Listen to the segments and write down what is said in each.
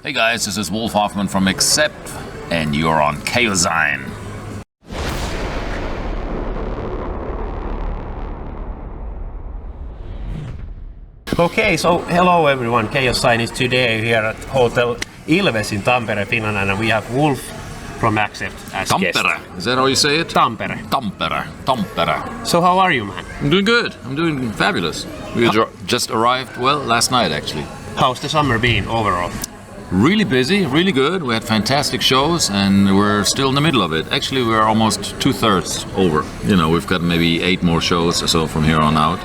Hey guys, this is Wolf Hoffmann from Accept, and you're on Chaoszine. Okay, so hello everyone. Chaoszine is today here at Hotel Ilves in Tampere, Finland, and we have Wolf from Accept as guest. Tampere, is that how you say it? Tampere. Tampere. So how are you, man? I'm doing good. I'm doing fabulous. We just arrived, last night actually. How's the summer been overall? Really busy, really good. We had fantastic shows and we're still in the middle of it. Actually, we're almost 2/3 over. You know, we've got maybe 8 more shows or so from here on out.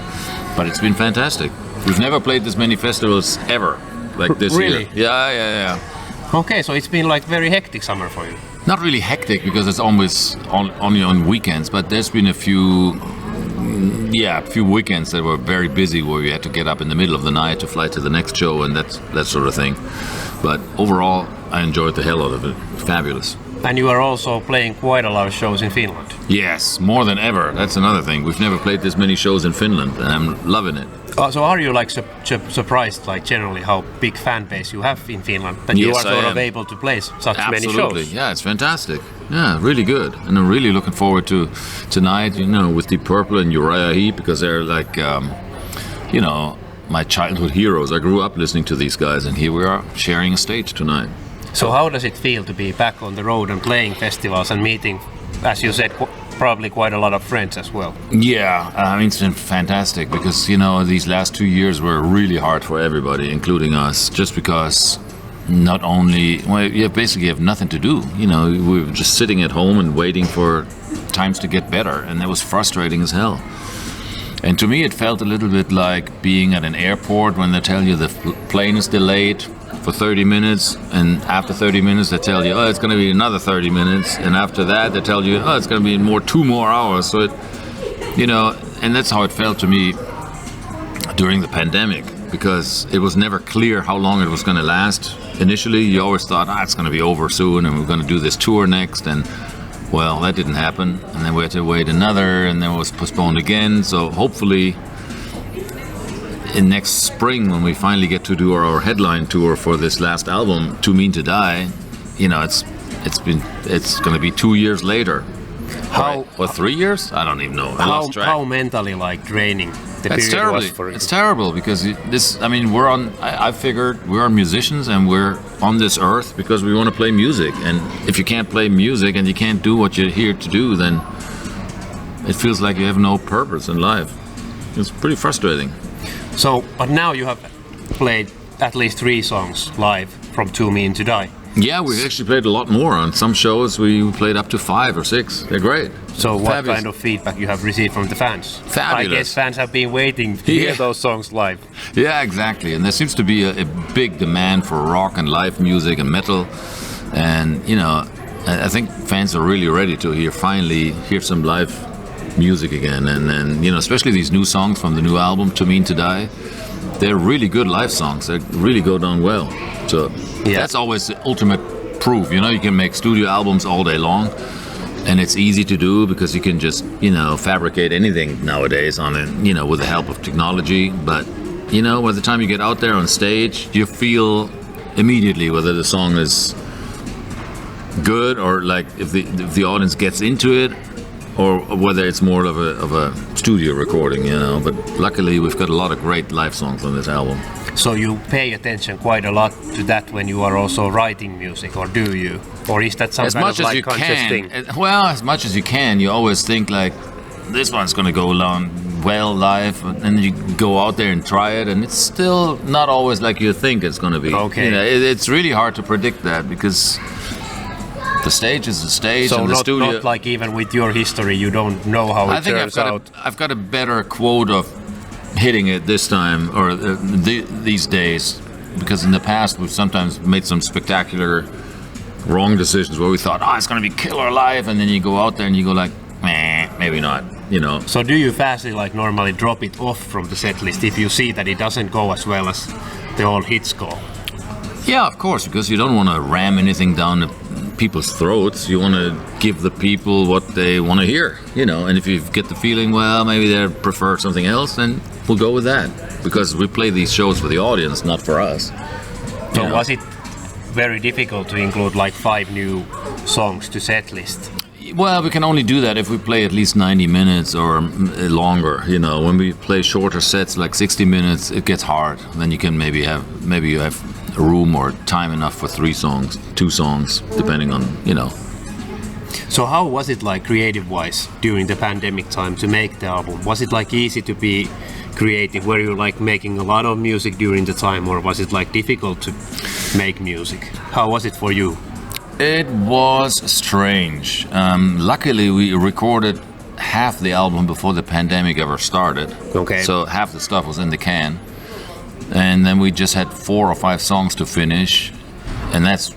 But it's been fantastic. We've never played this many festivals ever, like this Really? year. Yeah. Okay, so it's been like very hectic summer for you. Not really hectic because it's always only on weekends, but there's been a few weekends that were very busy where we had to get up in the middle of the night to fly to the next show and that sort of thing. But overall, I enjoyed the hell out of it. Fabulous. And you are also playing quite a lot of shows in Finland. Yes, more than ever. That's another thing. We've never played this many shows in Finland, and I'm loving it. So are you like surprised, like generally, how big fan base you have in Finland, that you are sort of able to play such many shows? Absolutely, yeah, it's fantastic. Yeah, really good. And I'm really looking forward to tonight, you know, with Deep Purple and Uriah Heep, because they're like, my childhood heroes. I grew up listening to these guys, and here we are sharing a stage tonight. So how does it feel to be back on the road and playing festivals and meeting, as you said, probably quite a lot of friends as well? Yeah, I mean, it's been fantastic because, you know, these last 2 years were really hard for everybody, including us, just because not only, you basically have nothing to do. You know, we were just sitting at home and waiting for times to get better, and that was frustrating as hell. And to me, it felt a little bit like being at an airport when they tell you the plane is delayed for 30 minutes, and after 30 minutes they tell you, oh, it's going to be another 30 minutes, and after that they tell you, oh, it's going to be 2 more hours. So it, you know, and that's how it felt to me during the pandemic, because it was never clear how long it was going to last. Initially, you always thought, it's going to be over soon, and we're going to do this tour next, and well, that didn't happen, and then we had to wait another, and then it was postponed again. So hopefully in next spring, when we finally get to do our headline tour for this last album, Too Mean to Die, you know, it's going to be 2 years later. How or 3 years? I don't even know. I lost track. How mentally like draining the period was for you? It's terrible because I figured we're musicians and we're on this earth because we want to play music. And if you can't play music and you can't do what you're here to do, then it feels like you have no purpose in life. It's pretty frustrating. So, but now you have played at least 3 songs live from Too Mean to Die. Yeah, we've actually played a lot more. On some shows we played up to 5 or 6. They're great. So what kind of feedback you have received from the fans? Fabulous. I guess fans have been waiting to hear those songs live. Yeah, exactly. And there seems to be a big demand for rock and live music and metal. And, you know, I think fans are really ready to finally hear some live music again. And you know, especially these new songs from the new album, Too Mean to Die. They're really good live songs. They really go down well. So that's always the ultimate proof. You know, you can make studio albums all day long, and it's easy to do because you can just, you know, fabricate anything nowadays on it, you know, with the help of technology. But, you know, by the time you get out there on stage, you feel immediately whether the song is good or like if the audience gets into it, or whether it's more of a studio recording, you know. But luckily, we've got a lot of great live songs on this album. So you pay attention quite a lot to that when you are also writing music, or do you? Or is that some kind of like conscious thing? Well, as much as you can. You always think like, this one's going to go along well live, and then you go out there and try it, and it's still not always like you think it's going to be. Okay. You know, it's really hard to predict that because the stage is the stage, so and the studio. Not like even with your history, you don't know how it turns out. I've got a better quote of hitting it this time or these days, because in the past we've sometimes made some spectacular wrong decisions where we thought, it's going to be killer live, and then you go out there and you go like, maybe not, you know. So do you fastly like normally drop it off from the set list if you see that it doesn't go as well as the old hits go? Yeah, of course, because you don't want to ram anything down people's throats. You want to give the people what they want to hear, you know. And if you get the feeling, well, maybe they prefer something else, then we'll go with that, because we play these shows for the audience, not for us. So was it very difficult to include like 5 new songs to set list? Well, we can only do that if we play at least 90 minutes or longer. You know, when we play shorter sets like 60 minutes, it gets hard. Then you can maybe you have room or time enough for 2 songs, depending on, you know. So how was it like creative-wise during the pandemic time to make the album? Was it like easy to be creative? Were you like making a lot of music during the time, or was it like difficult to make music? How was it for you? It was strange. Luckily, we recorded half the album before the pandemic ever started. Okay. So half the stuff was in the can. And then we just had 4 or 5 songs to finish. And that's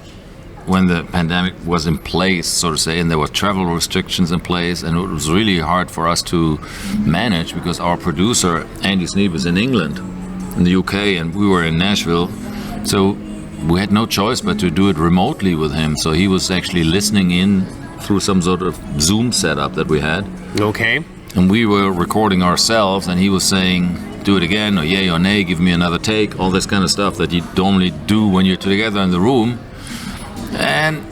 when the pandemic was in place, so to say, and there were travel restrictions in place. And it was really hard for us to manage because our producer, Andy Sneap, is in England, in the UK, and we were in Nashville. So we had no choice but to do it remotely with him. So he was actually listening in through some sort of Zoom setup that we had. Okay. And we were recording ourselves, and he was saying, do it again, or yay or nay, give me another take, all this kind of stuff that you normally do when you're together in the room. And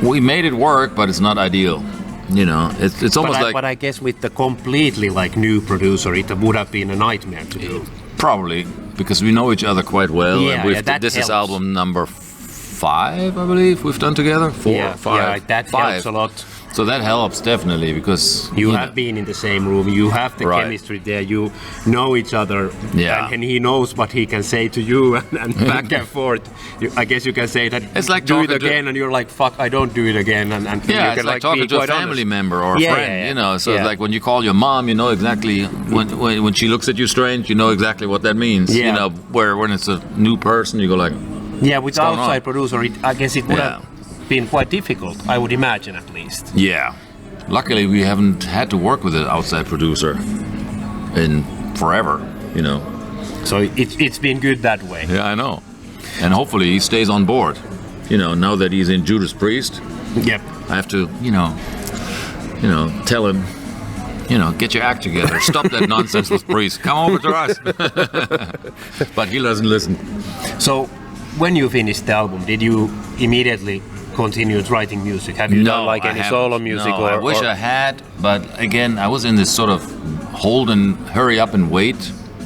we made it work, but it's not ideal. You know, it's almost like... But I guess with the completely like new producer, it would have been a nightmare to do. Probably, because we know each other quite well. Yeah, and that this helps. is album number 5, I believe, we've done together. 4, 5. Yeah, that 5. helps a lot. So that helps definitely because You have been in the same room, you have the Right. chemistry there, you know each other, Yeah. and he knows what he can say to you, and back and forth. I guess you can say that, It's like do it talking to- again, and you're like, fuck, I don't do it again. And you Yeah, can it's like talking be to a quite family honest. member or a Yeah, friend, yeah, yeah. you know. So Yeah. like when you call your mom, you know exactly when she looks at you strange, you know exactly what that means. Yeah. You know, where when it's a new person, you go like, Yeah, with going outside on? producer, I guess it would Yeah. have been quite difficult, I would imagine at least. yeah. Luckily, we haven't had to work with an outside producer in forever, you know. So it's been good that way. Yeah, I know. And hopefully he stays on board. You know, now that he's in Judas Priest, Yep. I have to, tell him, get your act together. Stop that nonsense with Priest. Come over to us. But he doesn't listen. So when you finished the album, did you immediately continue writing music? Have you done like I any haven't. solo music? No, I wish I had, but again, I was in this sort of hold and hurry up and wait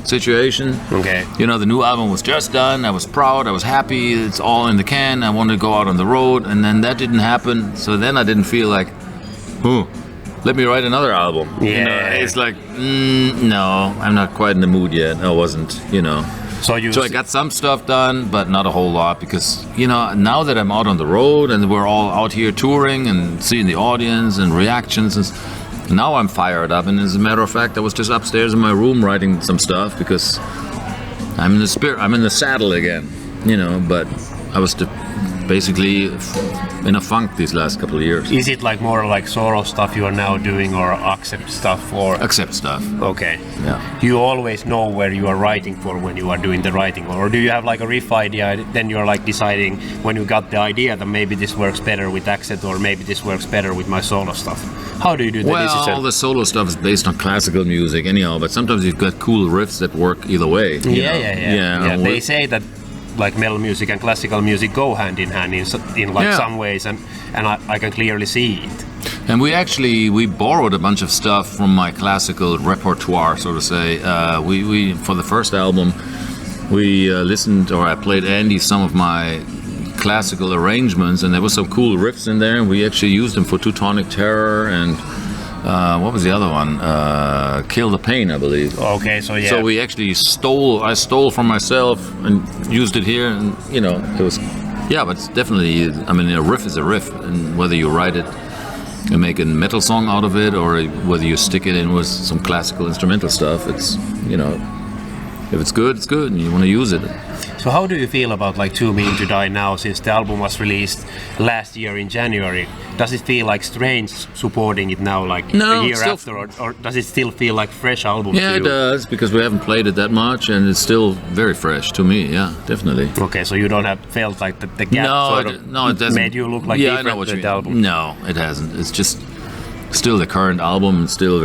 situation. Okay. You know, the new album was just done. I was proud. I was happy. It's all in the can. I wanted to go out on the road, and then that didn't happen. So then I didn't feel like, let me write another album. Yeah. You know, it's like, no, I'm not quite in the mood yet. I wasn't, So So I got some stuff done, but not a whole lot because, now that I'm out on the road and we're all out here touring and seeing the audience and reactions, now I'm fired up. And as a matter of fact, I was just upstairs in my room writing some stuff because I'm in the saddle again, but I was basically in a funk these last couple of years. Is it like more like solo stuff you are now doing, or accept stuff, or Accept stuff. okay? Yeah. Do you always know where you are writing for when you are doing the writing, or do you have like a riff idea, then you're like deciding when you got the idea that maybe this works better with Accept, or maybe this works better with my solo stuff? How do you do the Well, decision? all the solo stuff is based on classical music anyhow, but sometimes you've got cool riffs that work either way. you know? Yeah, they say that like metal music and classical music go hand in hand in Yeah. some ways, and I can clearly see it. And we borrowed a bunch of stuff from my classical repertoire, so to say. We for the first album, we listened, or I played Andy some of my classical arrangements, and there were some cool riffs in there. And we actually used them for Teutonic Terror and what was the other one? Kill the Pain, I believe. Okay, so yeah. So we actually I stole from myself and used it here, and it was, but it's definitely, a riff is a riff, and whether you write it and make a metal song out of it, or whether you stick it in with some classical instrumental stuff, it's, if it's good, it's good, and you want to use it. So how do you feel about like Too Mean to Die now, since the album was released last year in January? Does it feel like strange supporting it now, like No, a year still- after, or does it still feel like fresh album Yeah, to it you? does, because we haven't played it that much, and it's still very fresh to me, yeah, definitely. Okay, so you don't have felt like the gap sort of it doesn't. made you look like I know different what than you the mean. album? No, it hasn't. It's just still the current album, and still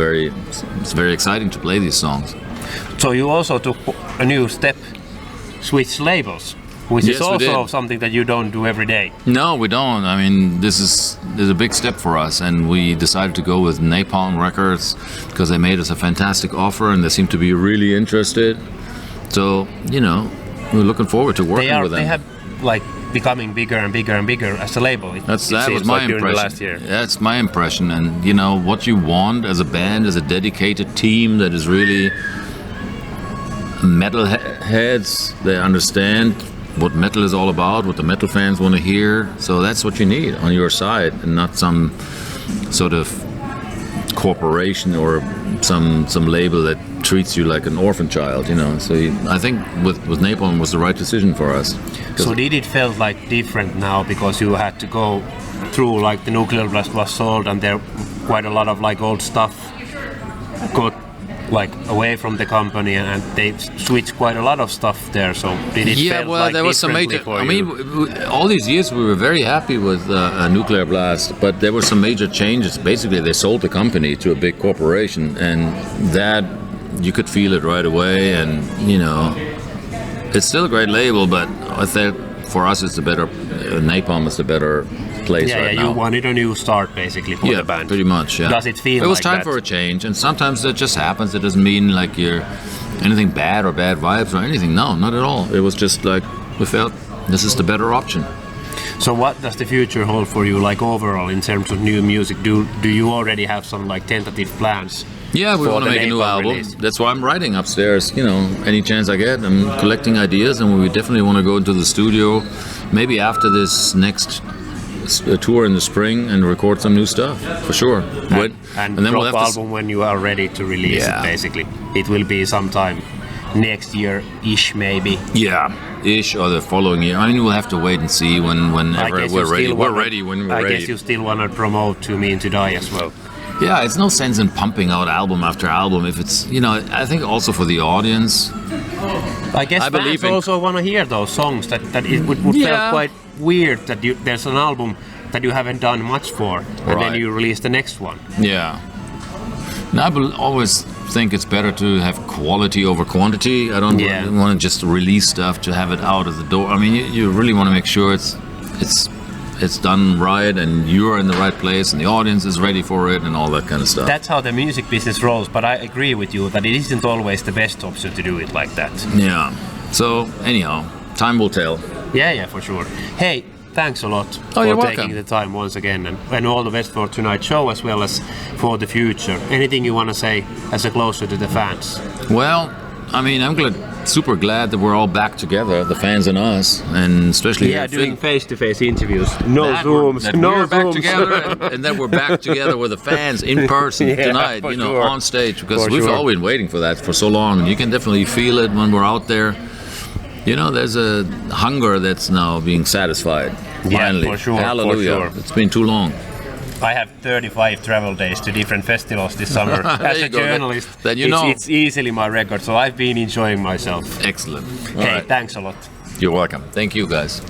it's very exciting to play these songs. So you also took a new step, switched labels. which Yes, is we also did. something that you don't do every day. No, we don't. I mean, this is a big step for us, and we decided to go with Napalm Records because they made us a fantastic offer, and they seem to be really interested. So, you know, we're looking forward to working with them. They have like becoming bigger and bigger and bigger as a label. That Was my during the impression. last year. That's my impression, and you know what you want as a band, as a dedicated team that is really metal heads. They understand what metal is all about, what the metal fans want to hear. So that's what you need on your side, and not some sort of corporation or some label that treats you like an orphan child, you know. So I think with Napalm was the right decision for us. So did it felt like different now because you had to go through like the Nuclear Blast was sold and there quite a lot of like old stuff got like away from the company and they switched quite a lot of stuff there. So did it felt like there was some major. for I you? mean, all these years we were very happy with Nuclear Blast, but there were some major changes. Basically, they sold the company to a big corporation, and that you could feel it right away. And you know, it's still a great label, but I think for us, it's a better. Napalm is the better place right now. You wanted a new start basically for the band. Pretty much. Yeah. Does it feel It was like time that? for a change, and sometimes that just happens. It doesn't mean like you're anything bad or bad vibes or anything. No, not at all. It was just like we felt this is the better option. So what does the future hold for you, like overall in terms of new music? Do you already have some like tentative plans? Yeah, we for want to the make a new Napalm album. release? That's why I'm writing upstairs. You know, any chance I get, I'm collecting ideas, and we definitely want to go into the studio, maybe after this next tour in the spring, and record some new stuff for sure. And then drop we'll have album when you are ready to release Yeah. it. Basically, it will be sometime next year-ish maybe. ish or the following year. I mean, we'll have to wait and see whenever we're ready. We're ready when we're I ready. guess you still want to promote To Mean to Die as well. Yeah, it's no sense in pumping out album after album if it's, you know, I think also for the audience. I guess I believe fans also want to hear those songs. That it would Yeah. feel quite weird that there's an album that you haven't done much for, and then Right. you release the next one. Yeah. And I always think it's better to have quality over quantity. I don't want to just release stuff to have it out of the door. I mean, you really want to make sure it's done right and you're in the right place and the audience is ready for it and all that kind of stuff. That's how the music business rolls, but I agree with you that it isn't always the best option to do it like that. Yeah. So anyhow, time will tell. Yeah, for sure. Hey, thanks a lot Oh, you're for welcome. taking the time once again, and all the best for tonight's show as well as for the future. Anything you want to say as a closer to the fans? Well, I mean, I'm super glad that we're all back together, the fans and us, and especially here in doing Finland. face-to-face interviews. No That Zooms, we're back Zooms. together, and that we're back together with the fans in person tonight, for you know, sure. on stage, because For we've sure. all been waiting for that for so long. You can definitely feel it when we're out there. You know, there's a hunger that's now being satisfied. Yeah, Finally. for sure, for Hallelujah. sure. It's been too long. I have 35 travel days to different festivals this summer. There As you a go. journalist, Then you know. it's easily my record, so I've been enjoying myself. Excellent. All Hey, right. thanks a lot. You're welcome. Thank you, guys.